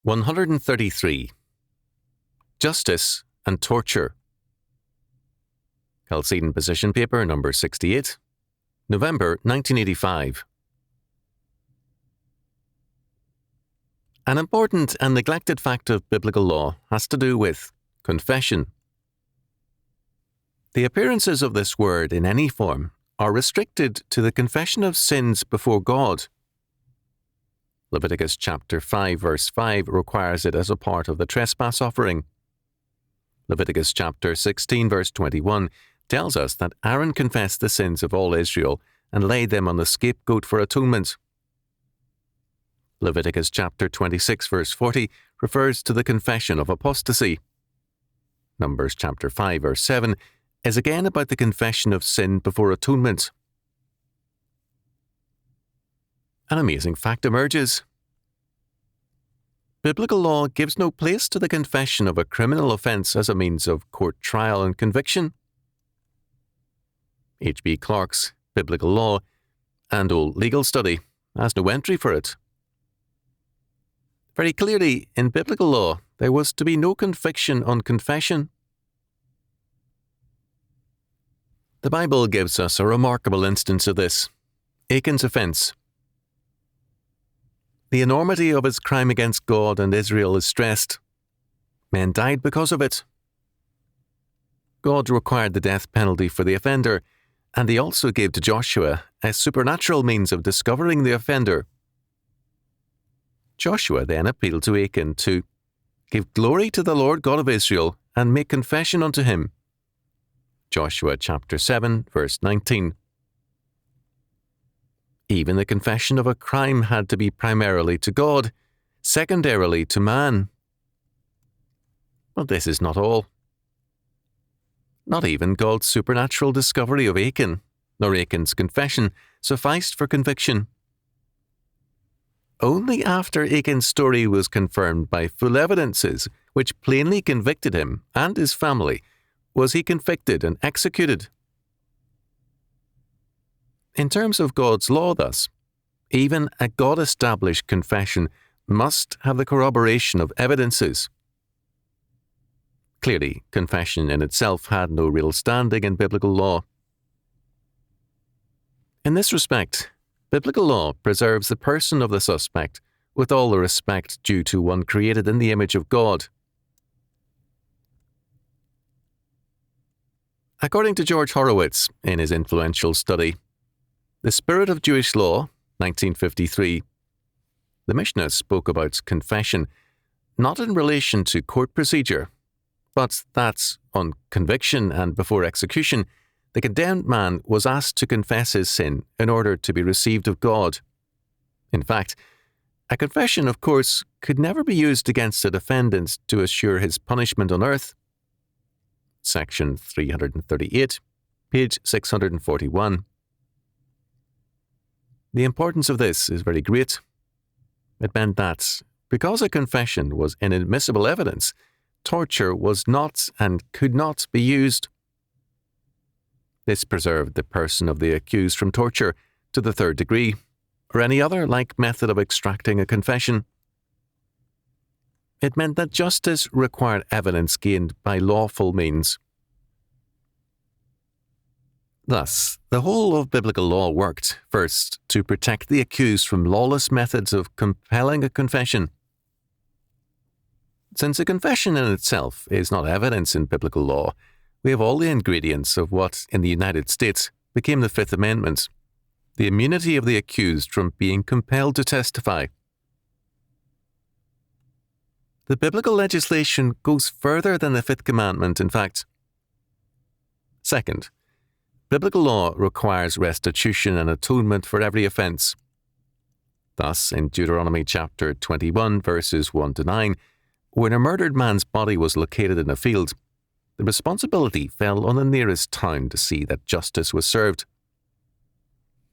133. Justice and Torture. Chalcedon Position Paper number 68, November 1985. An important and neglected fact of biblical law has to do with confession. The appearances of this word in any form are restricted to the confession of sins before God. Leviticus chapter 5 verse 5 requires it as a part of the trespass offering. Leviticus chapter 16 verse 21 tells us that Aaron confessed the sins of all Israel and laid them on the scapegoat for atonement. Leviticus chapter 26 verse 40 refers to the confession of apostasy. Numbers chapter 5 verse 7 is again about the confession of sin before atonement. An amazing fact emerges. Biblical law gives no place to the confession of a criminal offence as a means of court trial and conviction. H.B. Clarke's Biblical Law and Old Legal Study has no entry for it. Very clearly, in biblical law, there was to be no conviction on confession. The Bible gives us a remarkable instance of this: Achan's offence. The enormity of his crime against God and Israel is stressed. Men died because of it. God required the death penalty for the offender, and he also gave to Joshua a supernatural means of discovering the offender. Joshua then appealed to Achan to give glory to the Lord God of Israel and make confession unto him. Joshua chapter 7 verse 19. Even the confession of a crime had to be primarily to God, secondarily to man. But this is not all. Not even God's supernatural discovery of Achan, nor Achan's confession, sufficed for conviction. Only after Achan's story was confirmed by full evidences, which plainly convicted him and his family, was he convicted and executed. In terms of God's law, thus, even a God-established confession must have the corroboration of evidences. Clearly, confession in itself had no real standing in biblical law. In this respect, biblical law preserves the person of the suspect with all the respect due to one created in the image of God. According to George Horowitz, in his influential study, The Spirit of Jewish Law, 1953, the Mishnah spoke about confession not in relation to court procedure, but that, on conviction and before execution, the condemned man was asked to confess his sin in order to be received of God. In fact, a confession, of course, could never be used against a defendant to assure his punishment on earth. Section 338, page 641. The importance of this is very great. It meant that, because a confession was inadmissible evidence, torture was not and could not be used. This preserved the person of the accused from torture to the third degree, or any other like method of extracting a confession. It meant that justice required evidence gained by lawful means. Thus, the whole of biblical law worked, first, to protect the accused from lawless methods of compelling a confession. Since a confession in itself is not evidence in biblical law, we have all the ingredients of what, in the United States, became the Fifth Amendment: the immunity of the accused from being compelled to testify. The biblical legislation goes further than the Fifth Commandment, in fact. Second, biblical law requires restitution and atonement for every offence. Thus, in Deuteronomy chapter 21, verses 1 to 9, when a murdered man's body was located in a field, the responsibility fell on the nearest town to see that justice was served.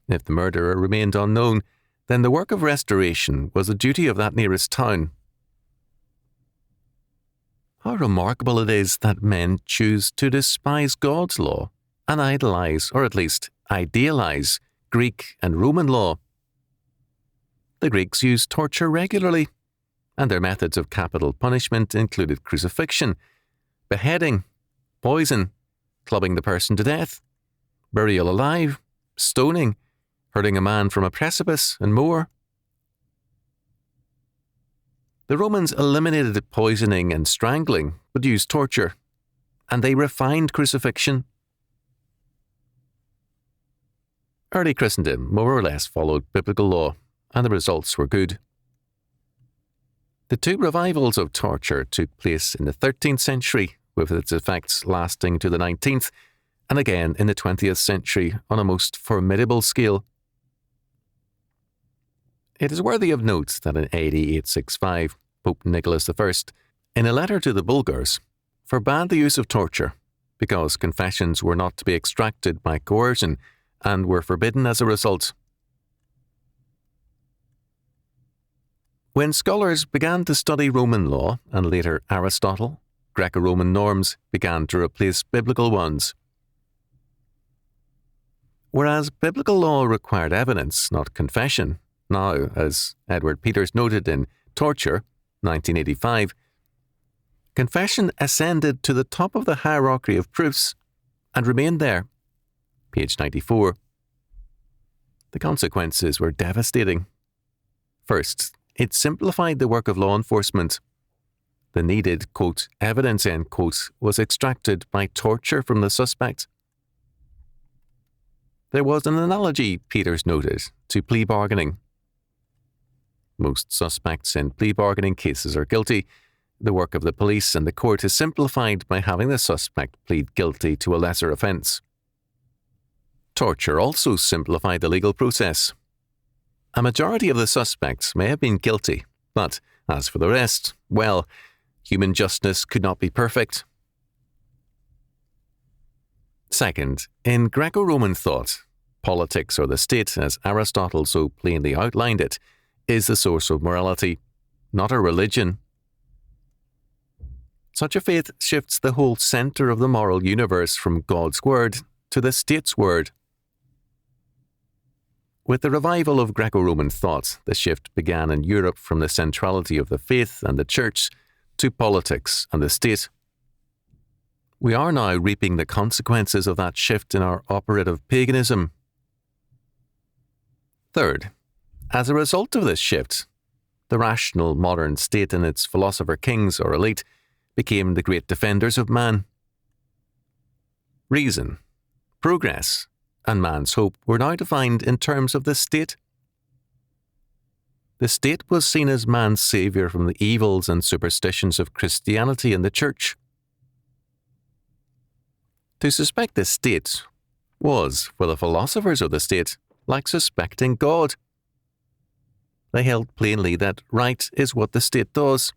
If the murderer remained unknown, then the work of restoration was the duty of that nearest town. How remarkable it is that men choose to despise God's law and idolize, or at least idealize, Greek and Roman law. The Greeks used torture regularly, and their methods of capital punishment included crucifixion, beheading, poison, clubbing the person to death, burial alive, stoning, hurling a man from a precipice, and more. The Romans eliminated poisoning and strangling, but used torture, and they refined crucifixion. Early Christendom more or less followed biblical law, and the results were good. The two revivals of torture took place in the 13th century, with its effects lasting to the 19th, and again in the 20th century on a most formidable scale. It is worthy of note that in AD 865, Pope Nicholas I, in a letter to the Bulgars, forbade the use of torture because confessions were not to be extracted by coercion and were forbidden as a result. When scholars began to study Roman law and later Aristotle, Greco-Roman norms began to replace biblical ones. Whereas biblical law required evidence, not confession, now, as Edward Peters noted in Torture, 1985, confession ascended to the top of the hierarchy of proofs and remained there, page 94. The consequences were devastating. First, it simplified the work of law enforcement. The needed, quote, evidence, end quote, was extracted by torture from the suspect. There was an analogy, Peters noted, to plea bargaining. Most suspects in plea bargaining cases are guilty. The work of the police and the court is simplified by having the suspect plead guilty to a lesser offence. Torture also simplified the legal process. A majority of the suspects may have been guilty, but as for the rest, well, human justice could not be perfect. Second, in Greco-Roman thought, politics or the state, as Aristotle so plainly outlined it, is the source of morality, not a religion. Such a faith shifts the whole centre of the moral universe from God's word to the state's word. With the revival of Greco-Roman thought, the shift began in Europe from the centrality of the faith and the church to politics and the state. We are now reaping the consequences of that shift in our operative paganism. Third, as a result of this shift, the rational modern state and its philosopher kings or elite became the great defenders of man. Reason, progress, and man's hope were now defined in terms of the state. The state was seen as man's saviour from the evils and superstitions of Christianity and the church. To suspect the state was, for the philosophers of the state, like suspecting God. They held plainly that right is what the state does.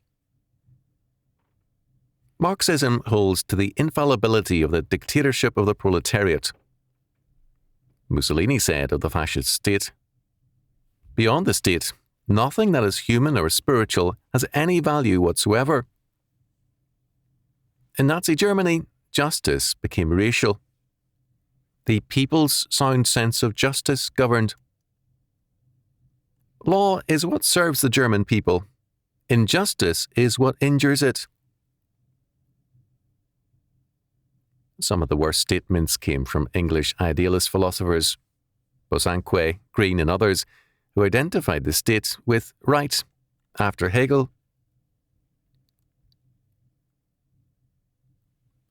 Marxism holds to the infallibility of the dictatorship of the proletariat. Mussolini said of the fascist state, "Beyond the state, nothing that is human or spiritual has any value whatsoever." In Nazi Germany, justice became racial. The people's sound sense of justice governed. Law is what serves the German people. Injustice is what injures it. Some of the worst statements came from English idealist philosophers, Bosanquet, Green and others, who identified the state with right, after Hegel.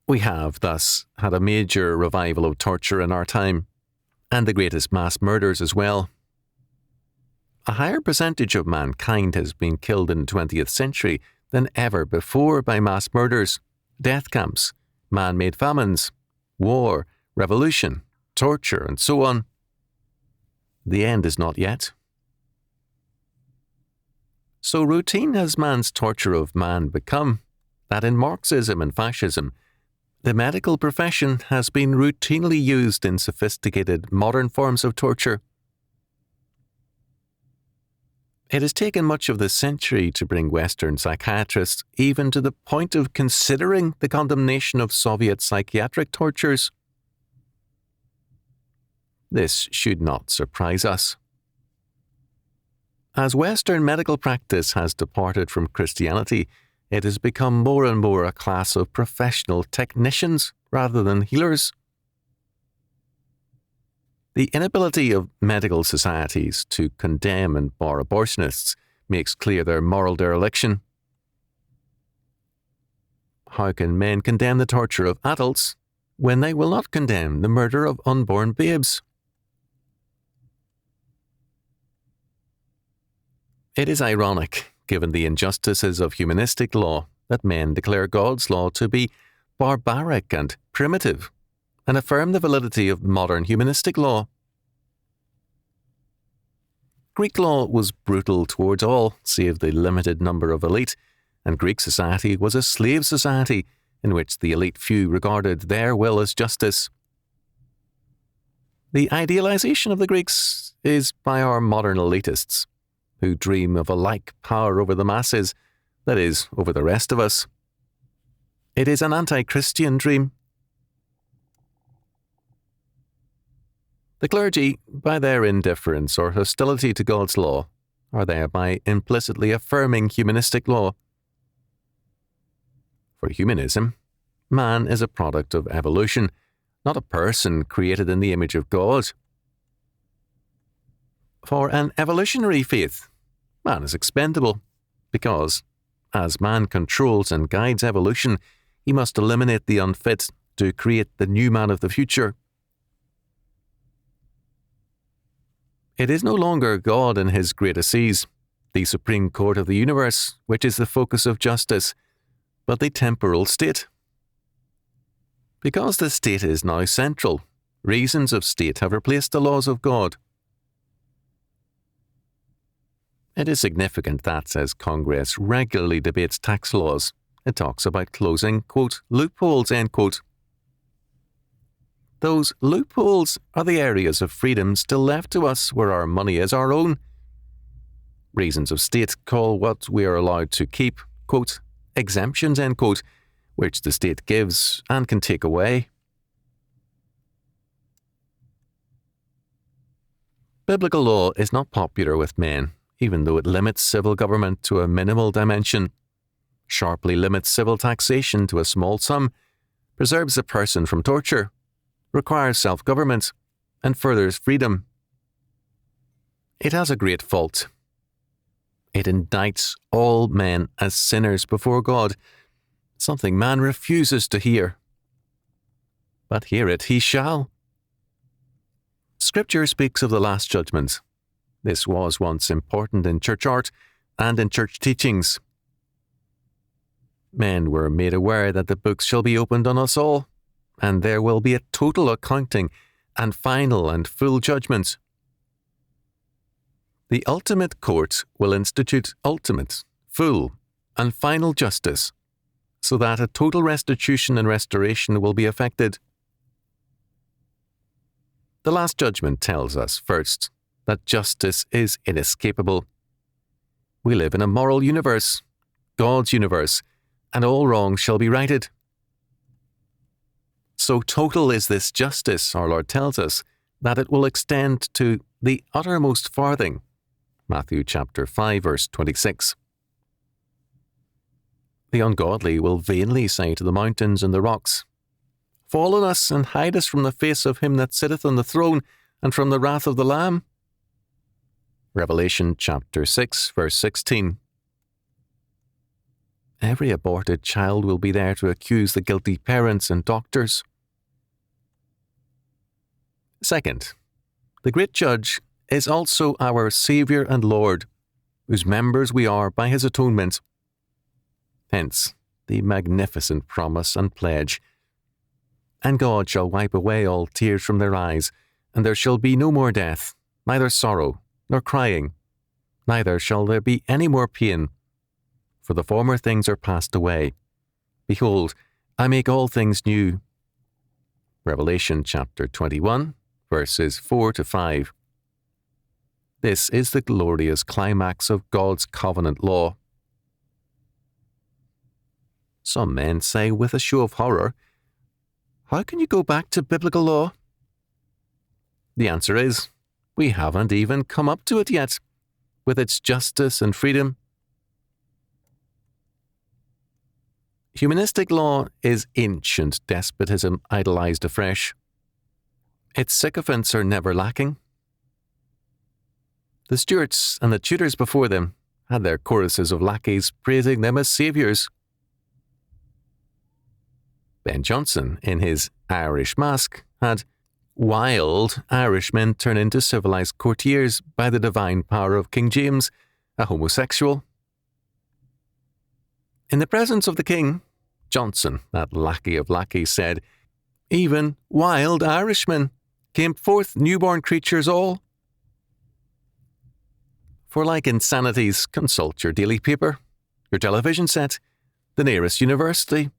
We have, thus, had a major revival of torture in our time, and the greatest mass murders as well. A higher percentage of mankind has been killed in the 20th century than ever before by mass murders, death camps, man-made famines, war, revolution, torture, and so on. The end is not yet. So routine has man's torture of man become that in Marxism and fascism, the medical profession has been routinely used in sophisticated modern forms of torture. It has taken much of this century to bring Western psychiatrists even to the point of considering the condemnation of Soviet psychiatric tortures. This should not surprise us. As Western medical practice has departed from Christianity, it has become more and more a class of professional technicians rather than healers. The inability of medical societies to condemn and bar abortionists makes clear their moral dereliction. How can men condemn the torture of adults when they will not condemn the murder of unborn babes? It is ironic, given the injustices of humanistic law, that men declare God's law to be barbaric and primitive, and affirm the validity of modern humanistic law. Greek law was brutal towards all, save the limited number of elite, and Greek society was a slave society in which the elite few regarded their will as justice. The idealization of the Greeks is by our modern elitists, who dream of a like power over the masses, that is, over the rest of us. It is an anti-Christian dream. The clergy, by their indifference or hostility to God's law, are thereby implicitly affirming humanistic law. For humanism, man is a product of evolution, not a person created in the image of God. For an evolutionary faith, man is expendable, because, as man controls and guides evolution, he must eliminate the unfit to create the new man of the future. It is no longer God in his great assize, the supreme court of the universe, which is the focus of justice, but the temporal state. Because the state is now central, reasons of state have replaced the laws of God. It is significant that, as Congress regularly debates tax laws, it talks about closing, quote, loopholes, end quote. Those loopholes are the areas of freedom still left to us where our money is our own. Reasons of state call what we are allowed to keep, quote, exemptions, end quote, which the state gives and can take away. Biblical law is not popular with men, even though it limits civil government to a minimal dimension, sharply limits civil taxation to a small sum, preserves a person from torture, requires self-government, and furthers freedom. It has a great fault. It indicts all men as sinners before God, something man refuses to hear. But hear it he shall. Scripture speaks of the Last Judgment. This was once important in church art and in church teachings. Men were made aware that the books shall be opened on us all, and there will be a total accounting and final and full judgment. The ultimate court will institute ultimate, full, and final justice, so that a total restitution and restoration will be effected. The Last Judgment tells us, first, that justice is inescapable. We live in a moral universe, God's universe, and all wrongs shall be righted. So total is this justice, our Lord tells us, that it will extend to the uttermost farthing. Matthew chapter 5, verse 26. The ungodly will vainly say to the mountains and the rocks, fall on us and hide us from the face of him that sitteth on the throne and from the wrath of the Lamb. Revelation chapter 6, verse 16. Every aborted child will be there to accuse the guilty parents and doctors. Second, the great judge is also our Saviour and Lord, whose members we are by his atonement. Hence, the magnificent promise and pledge. And God shall wipe away all tears from their eyes, and there shall be no more death, neither sorrow, nor crying, neither shall there be any more pain, for the former things are passed away. Behold, I make all things new. Revelation chapter 21, verses 4 to 5. This is the glorious climax of God's covenant law. Some men say with a show of horror, how can you go back to biblical law? The answer is, we haven't even come up to it yet. with its justice and freedom. Humanistic law is ancient despotism idolized afresh. Its sycophants are never lacking. The Stuarts and the Tudors before them had their choruses of lackeys praising them as saviours. Ben Jonson, in his Irish Masque, had wild Irishmen turn into civilised courtiers by the divine power of King James, a homosexual. In the presence of the king, Jonson, that lackey of lackeys, said, "Even wild Irishmen came forth newborn creatures all." For like insanities, consult your daily paper, your television set, the nearest university,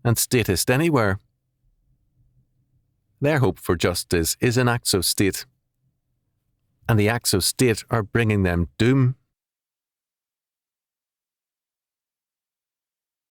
and statist anywhere. Their hope for justice is in acts of state, and the acts of state are bringing them doom.